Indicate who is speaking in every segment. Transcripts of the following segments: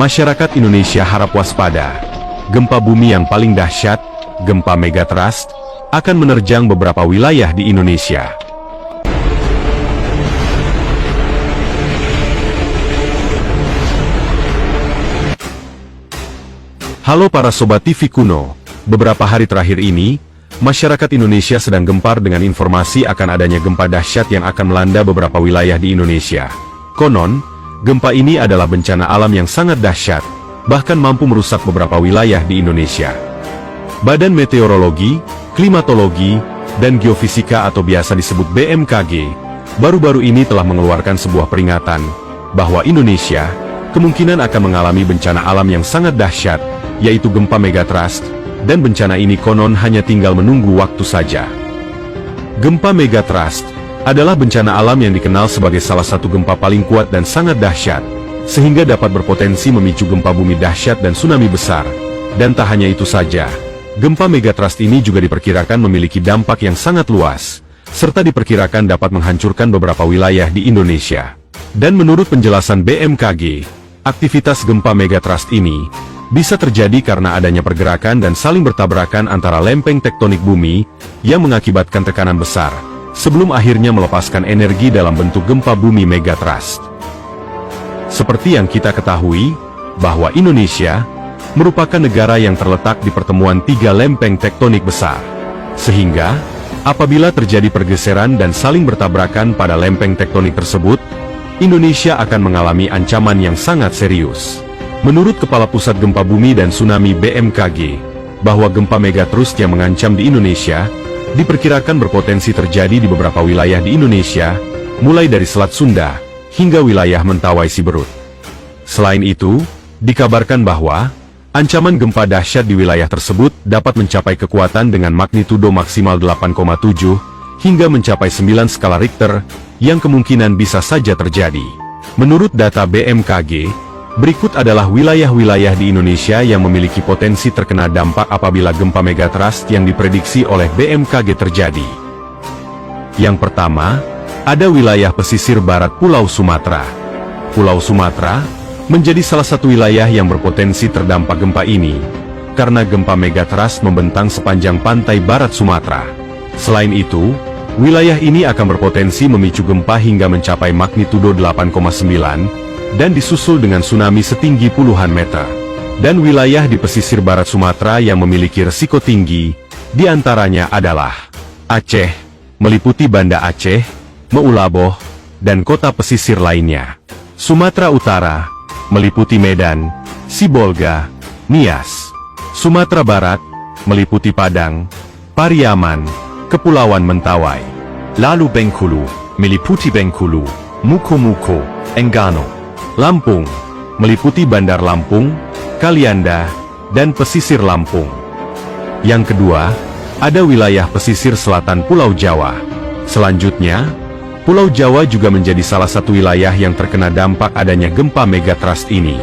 Speaker 1: Masyarakat Indonesia harap waspada. Gempa bumi yang paling dahsyat, gempa megatrust, akan menerjang beberapa wilayah di Indonesia. Halo para Sobat TV Kuno, beberapa hari terakhir ini, masyarakat Indonesia sedang gempar dengan informasi akan adanya gempa dahsyat yang akan melanda beberapa wilayah di Indonesia. Konon, gempa ini adalah bencana alam yang sangat dahsyat, bahkan mampu merusak beberapa wilayah di Indonesia. Badan Meteorologi, Klimatologi, dan Geofisika atau biasa disebut BMKG, baru-baru ini telah mengeluarkan sebuah peringatan, bahwa Indonesia kemungkinan akan mengalami bencana alam yang sangat dahsyat, yaitu gempa megatrust, dan bencana ini konon hanya tinggal menunggu waktu saja. Gempa megatrust adalah bencana alam yang dikenal sebagai salah satu gempa paling kuat dan sangat dahsyat, sehingga dapat berpotensi memicu gempa bumi dahsyat dan tsunami besar. Dan tak hanya itu saja, gempa megatrust ini juga diperkirakan memiliki dampak yang sangat luas, serta diperkirakan dapat menghancurkan beberapa wilayah di Indonesia. Dan menurut penjelasan BMKG, aktivitas gempa megatrust ini bisa terjadi karena adanya pergerakan dan saling bertabrakan antara lempeng tektonik bumi yang mengakibatkan tekanan besar, sebelum akhirnya melepaskan energi dalam bentuk gempa bumi megatrust. Seperti yang kita ketahui, bahwa Indonesia merupakan negara yang terletak di pertemuan tiga lempeng tektonik besar. Sehingga, apabila terjadi pergeseran dan saling bertabrakan pada lempeng tektonik tersebut, Indonesia akan mengalami ancaman yang sangat serius. Menurut Kepala Pusat Gempa Bumi dan Tsunami BMKG, bahwa gempa megatrust yang mengancam di Indonesia diperkirakan berpotensi terjadi di beberapa wilayah di Indonesia, mulai dari Selat Sunda hingga wilayah Mentawai Siberut. Selain itu, dikabarkan bahwa ancaman gempa dahsyat di wilayah tersebut dapat mencapai kekuatan dengan magnitudo maksimal 8,7 hingga mencapai 9 skala Richter, yang kemungkinan bisa saja terjadi. Menurut data BMKG, berikut adalah wilayah-wilayah di Indonesia yang memiliki potensi terkena dampak apabila gempa megatrust yang diprediksi oleh BMKG terjadi. Yang pertama, ada wilayah pesisir barat Pulau Sumatera. Pulau Sumatera menjadi salah satu wilayah yang berpotensi terdampak gempa ini, karena gempa megatrust membentang sepanjang pantai barat Sumatera. Selain itu, wilayah ini akan berpotensi memicu gempa hingga mencapai magnitudo 8,9, dan disusul dengan tsunami setinggi puluhan meter. Dan wilayah di pesisir barat Sumatera yang memiliki risiko tinggi, diantaranya adalah Aceh, meliputi Banda Aceh, Meulaboh, dan kota pesisir lainnya. Sumatera Utara, meliputi Medan, Sibolga, Nias. Sumatera Barat, meliputi Padang, Pariaman, Kepulauan Mentawai. Lalu Bengkulu, meliputi Bengkulu, Muko-Muko, Enggano. Lampung, meliputi Bandar Lampung, Kalianda, dan pesisir Lampung. Yang kedua, ada wilayah pesisir selatan Pulau Jawa. Selanjutnya, Pulau Jawa juga menjadi salah satu wilayah yang terkena dampak adanya gempa megatrust ini.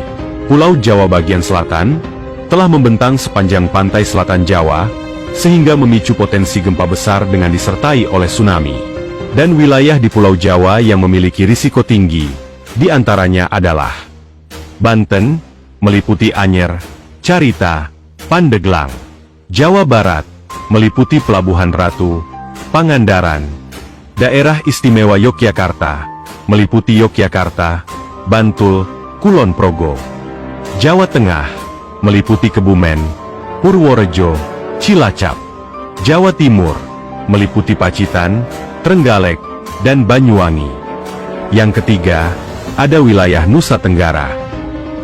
Speaker 1: Pulau Jawa bagian selatan telah membentang sepanjang pantai selatan Jawa, sehingga memicu potensi gempa besar dengan disertai oleh tsunami. Dan wilayah di Pulau Jawa yang memiliki risiko tinggi, di antaranya adalah Banten, meliputi Anyer, Carita, Pandeglang. Jawa Barat, meliputi Pelabuhan Ratu, Pangandaran. Daerah Istimewa Yogyakarta, meliputi Yogyakarta, Bantul, Kulon Progo. Jawa Tengah, meliputi Kebumen, Purworejo, Cilacap. Jawa Timur, meliputi Pacitan, Trenggalek, dan Banyuwangi. Yang ketiga, ada wilayah Nusa Tenggara.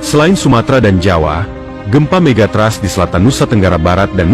Speaker 1: Selain Sumatera dan Jawa, gempa megatrust di selatan Nusa Tenggara Barat dan